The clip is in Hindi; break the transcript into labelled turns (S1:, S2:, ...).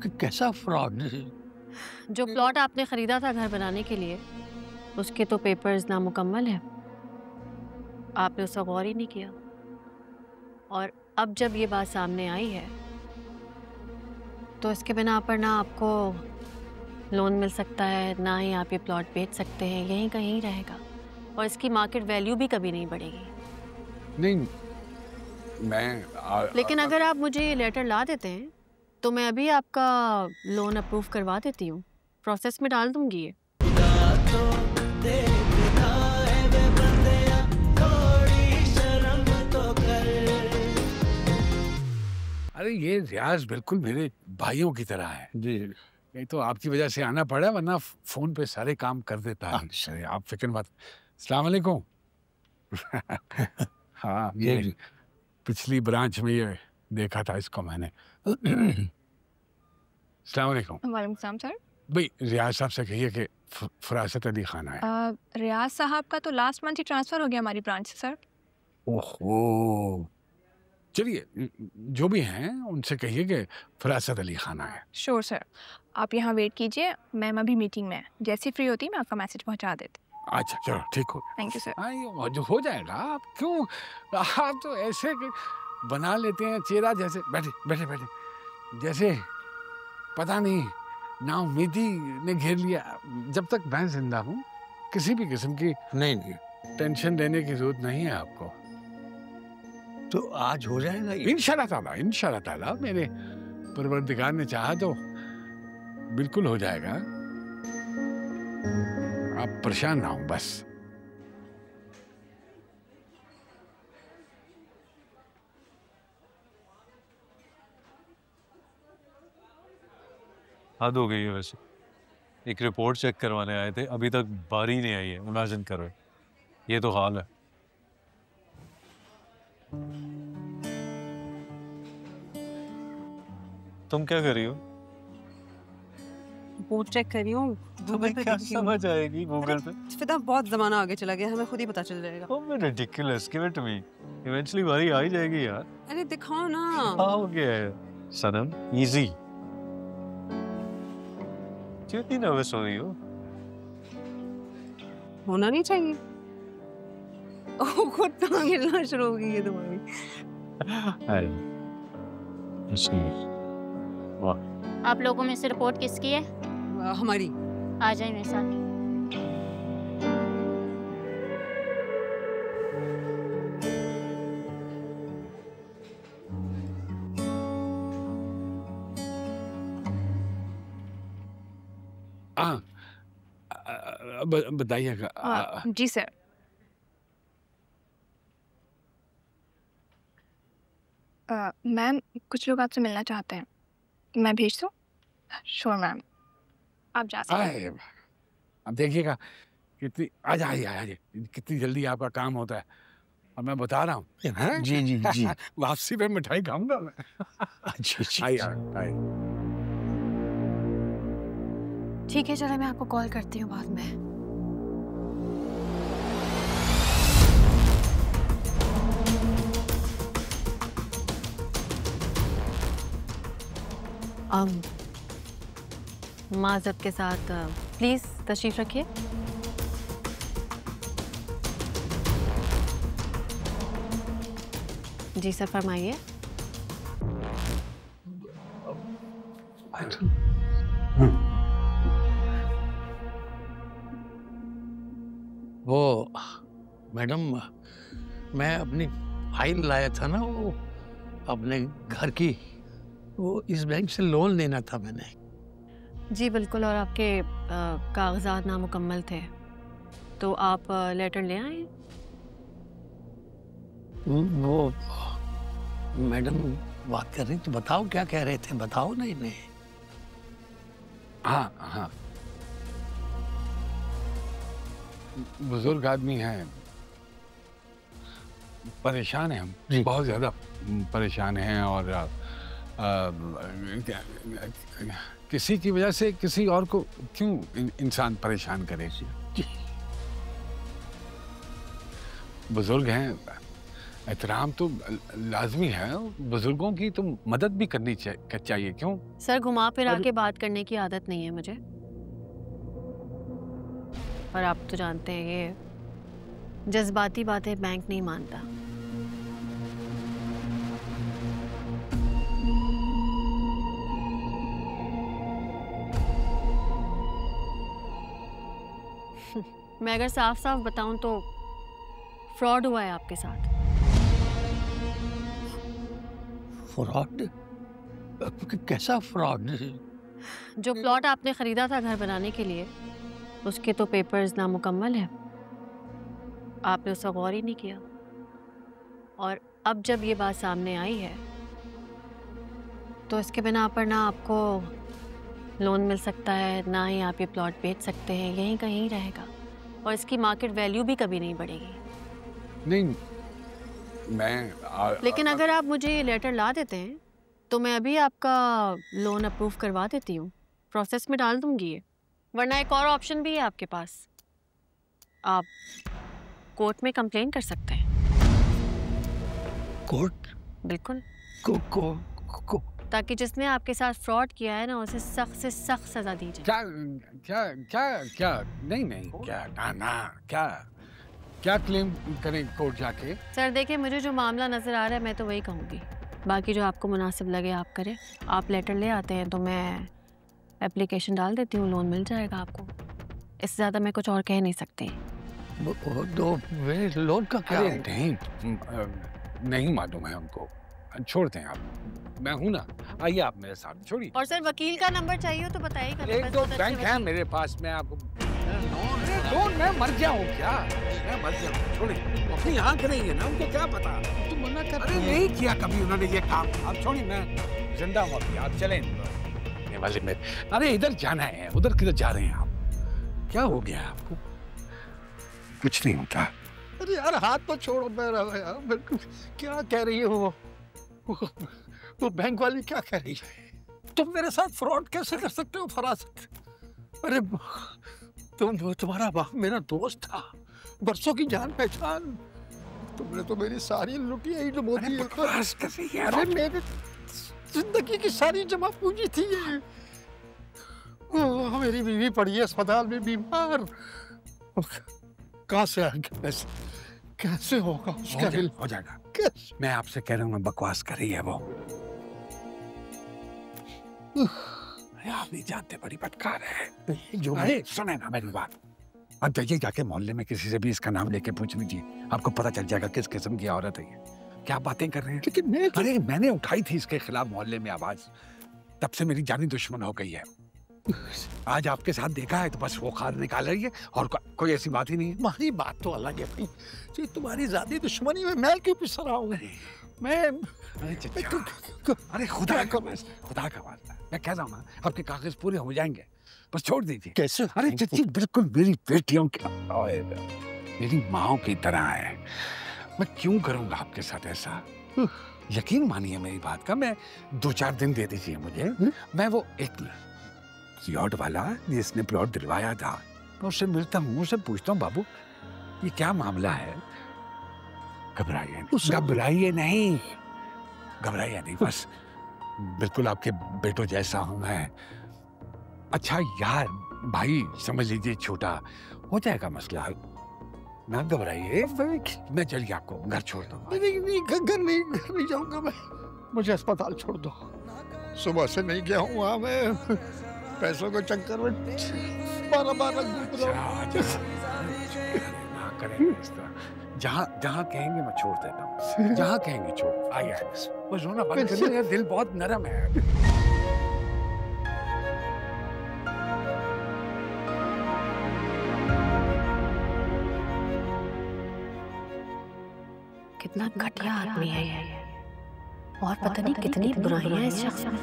S1: कैसा फ्रॉड?
S2: जो प्लॉट आपने खरीदा था घर बनाने के लिए, उसके तो पेपर्स नामुकम्मल है। आपने उसका गौर ही नहीं किया। और अब जब ये बात सामने आई है तो इसके बिना पर ना आपको लोन मिल सकता है, ना ही आप ये प्लॉट बेच सकते हैं, यहीं कहीं रहेगा और इसकी मार्केट वैल्यू भी कभी नहीं बढ़ेगी।
S3: नहीं,
S2: लेकिन अगर आप मुझे ये लेटर ला देते हैं तो मैं अभी आपका लोन अप्रूव करवा देती हूँ, प्रोसेस में डाल दूंगी ये।
S3: अरे ये रियाज बिल्कुल मेरे भाइयों की तरह है जी। नहीं तो आपकी वजह से आना पड़ा, वरना फोन पे सारे काम कर देता है। अच्छा। आप फिक्र मत। अस्सलाम वालेकुम। हाँ, ये पिछली ब्रांच में ये देखा था इसको मैंने। अस्सलाम वालेकुम।
S4: वालेकुम सलाम सर।
S3: भाई रियाज साहब से कहिए कि फरासत अली खान है।
S4: रियाज साहब का तो लास्ट मंथ ही ट्रांसफर हो गया हमारी ब्रांच से सर।
S3: ओहो, चलिए जो भी हैं उनसे कहिए कि फरासत अली खान है।
S4: श्योर सर, आप यहाँ वेट कीजिए, मैम अभी मीटिंग में है, जैसे फ्री होती है मैं आपका मैसेज पहुँचा देती।
S3: अच्छा चलो ठीक हो।
S4: Thank you sir.
S3: हाँ जो हो जाएगा, आप क्यों, आप तो ऐसे बना लेते हैं चेहरा जैसे बैठे बैठे बैठे जैसे पता नहीं नाउम्मीदी ने घेर लिया। जब तक मैं जिंदा हूँ किसी भी किस्म की नहीं टेंशन लेने की जरूरत नहीं है आपको।
S1: तो आज हो जाएगा
S3: इंशाल्लाह ताला मेरे परवरदिगार ने चाहा तो बिल्कुल हो जाएगा। आप परेशान ना हो बस।
S5: हद हो गई है वैसे। एक रिपोर्ट चेक करवाने आए थे, अभी तक बारी नहीं आई है। इमेजिन करो, ये तो हाल है। तुम क्या कर रही हो?
S6: रिपोर्ट चेक कर रही हूँ।
S5: तुम्हें क्या समझ आएगी गूगल पे?
S6: फिदा बहुत जमाना आगे चला गया, हमें खुद ही पता चल जाएगा।
S5: Oh, ridiculous, give it to me. Eventually बारी आ ही जाएगी यार।
S6: अरे दिखाओ ना।
S5: हो गया है सनम, easy। क्यों इतनी नर्वस हो रही हो?
S6: होना नहीं चाहिए। ओह खुद टांग हिलना शुरू हो गई है तुम्हारी।
S5: वाह।
S7: आप लोगों में से रिपोर्ट किसकी है?
S6: हमारी।
S7: आ जाए मेरे साथ।
S3: बताइएगा।
S4: जी सर। मैम कुछ लोग आपसे मिलना चाहते हैं, मैं भेज दूं? श्योर मैम, आप जा सकते हैं।
S3: अब देखिएगा कितनी आज कितनी जल्दी आपका काम होता है। और मैं बता रहा हूँ
S1: जी जी जी
S3: वापसी पे मिठाई खाऊंगा मैं।
S2: ठीक है चलो, मैं आपको कॉल करती हूँ बाद में। माज़रत के साथ प्लीज तशरीफ रखिए। जी सर फरमाइए।
S1: वो मैडम, मैं अपनी फाइल लाया था ना, वो अपने घर की, वो इस बैंक से लोन लेना था मैंने।
S2: जी बिल्कुल, और आपके कागजात नामुकम्मल थे तो आप लेटर ले आए।
S1: वो मैडम बात कर रही तो बताओ क्या कह रहे थे, बताओ ना इन्हें।
S3: हाँ बुजुर्ग आदमी हैं, परेशान हैं हम, बहुत ज़्यादा परेशान हैं। और किसी की वजह से किसी और को क्यों इंसान परेशान करे। बुजुर्ग हैं, एहतराम तो लाजमी है, बुजुर्गों की तो मदद भी करनी चाहिए। क्यों
S2: सर, घुमा फिरा के बात करने की आदत नहीं है मुझे, और आप तो जानते हैं ये जज्बाती बातें बैंक नहीं मानता। मैं अगर साफ साफ बताऊं तो फ्रॉड हुआ है आपके साथ।
S1: फ्रॉड? कैसा फ्रॉड?
S2: जो प्लॉट आपने खरीदा था घर बनाने के लिए, उसके तो पेपर्स नामुकम्मल है। आपने उस पर गौर ही नहीं किया, और अब जब ये बात सामने आई है तो इसके बिना पर ना आपको लोन मिल सकता है, ना ही आप ये प्लॉट बेच सकते हैं, यहीं कहीं रहेगा, और इसकी मार्केट वैल्यू भी कभी नहीं बढ़ेगी।
S3: नहीं,
S2: लेकिन अगर आप मुझे ये लेटर ला देते हैं तो मैं अभी आपका लोन अप्रूव करवा देती हूँ, प्रोसेस में डाल दूंगी ये। वरना एक और ऑप्शन भी है आपके पास, आप कोर्ट में कंप्लेन कर सकते हैं।
S1: कोर्ट?
S2: बिल्कुल।
S1: को
S2: ताकि जिसने आपके साथ फ्रॉड किया है ना, उसे सख्त से सख्त सजा दी जाए।
S3: क्या क्या क्या नहीं क्या ना क्या क्लेम करें कोर्ट जाके?
S2: सर देखिए, मुझे जो मामला नजर आ रहा है मैं तो वही कहूँगी, बाकी जो आपको मुनासिब लगे आप करें। आप लेटर ले आते हैं तो मैं एप्लीकेशन डाल देती हूँ, लोन मिल जाएगा आपको। इससे ज़्यादा मैं कुछ और कह नहीं सकती।
S1: दो लोन का क्या?
S3: नहीं मालूम है हमको, छोड़ दें आप, मैं हूं ना, आइए आप मेरे साथ, छोड़िए।
S2: और सर वकील का नंबर चाहिए तो बताइएगा।
S3: एक दो बैंक है मेरे पास, मैं आपको लोन मैं मर जाऊं क्या? मैं मर जाऊं, छोड़िए। अपनी आंख नहीं है ना, उनको क्या पता? तुम मना कर। अरे नहीं किया कभी उन्होंने ये काम, आप छोड़िए, मैं जिंदा हूं अभी, आप चलें। वाले में, अरे इधर जाना है, उधर किधर जा रहे हैं आप? क्या हो गया आपको? कुछ नहीं होता।
S1: अरे यार हाथ तो छोड़ो मेरा यार, क्या कह रही हो? वो बैंक वाली क्या कह रही है? तुम मेरे साथ फ्रॉड कैसे कर सकते हो, फरासत? अरे तुम्हारा बाप मेरा दोस्त था, बरसों की जान पहचान, तुमने तो मेरी सारी लुटिया ही डुबो दी। अरे मेरे जिंदगी की सारी जमा पूंजी थी ये। मेरी बीवी पड़ी है अस्पताल में बीमार, कहाँ से आएंगे पैसे? कैसे होगा उसका बिल?
S3: हो जाएगा। मैं आपसे कह रहा हूँ, बकवास कर रही है वो। आप नहीं जानते, बड़ी बदकार है जो। अरे सुने ना मेरी बात, अब जाइए जाके मोहल्ले में किसी से भी इसका नाम लेके पूछ लीजिए, आपको पता चल जाएगा किस किस्म की औरत है ये। क्या बातें कर रहे हैं? लेकिन मैंने उठाई थी इसके खिलाफ मोहल्ले में आवाज, तब से मेरी जानी दुश्मन हो गई है। आज आपके साथ देखा है तो बस वो खाद निकाल रही है, और कोई ऐसी बात ही नहीं है।
S1: तुम्हारी बात तो अलग है भाई, जी तुम्हारी जाती दुश्मनी में मैं क्यों पिस रहा हूँ?
S3: अरे खुदा का वास्ता, मैं कह रहा हूँ ना, आपके कागज पूरे हो जाएंगे, बस छोड़ दीजिए।
S1: कैसे?
S3: अरे चच्ची बिल्कुल मेरी बेटियों की, मेरी माओ की तरह है। मैं क्यों करूंगा आपके साथ ऐसा? यकीन मानिए मेरी बात का, मैं 2-4 दिन दे दीजिए मुझे, मैं वो एक प्लॉट वाला जिसने प्लॉट दिलवाया था, मैं उससे मिलता हूँ, उससे पूछता हूँ, बाबू ये क्या मामला है? घबराइए नहीं, बस बिल्कुल आपके बेटों जैसा हूं मैं। अच्छा यार भाई, समझ लीजिए छोटा हो जाएगा मसला, ना घबराइए। मैं चलिए आपको घर छोड़ दूंगा।
S1: घर नहीं जाऊंगा मैं, मुझे अस्पताल छोड़ दो। सुबह से नहीं गया हूँ वहाँ, मैं पैसों के चक्कर में 12
S3: ना करें इस तरह। जहाँ कहेंगे मैं छोड़ देता हूँ, जहाँ कहेंगे छोड़। आइए बस रोना बंद करिए, दिल बहुत नरम है।
S2: कितना घटिया आदमी है ये, और पता नहीं कितनी बुराइयां इस शख्स में।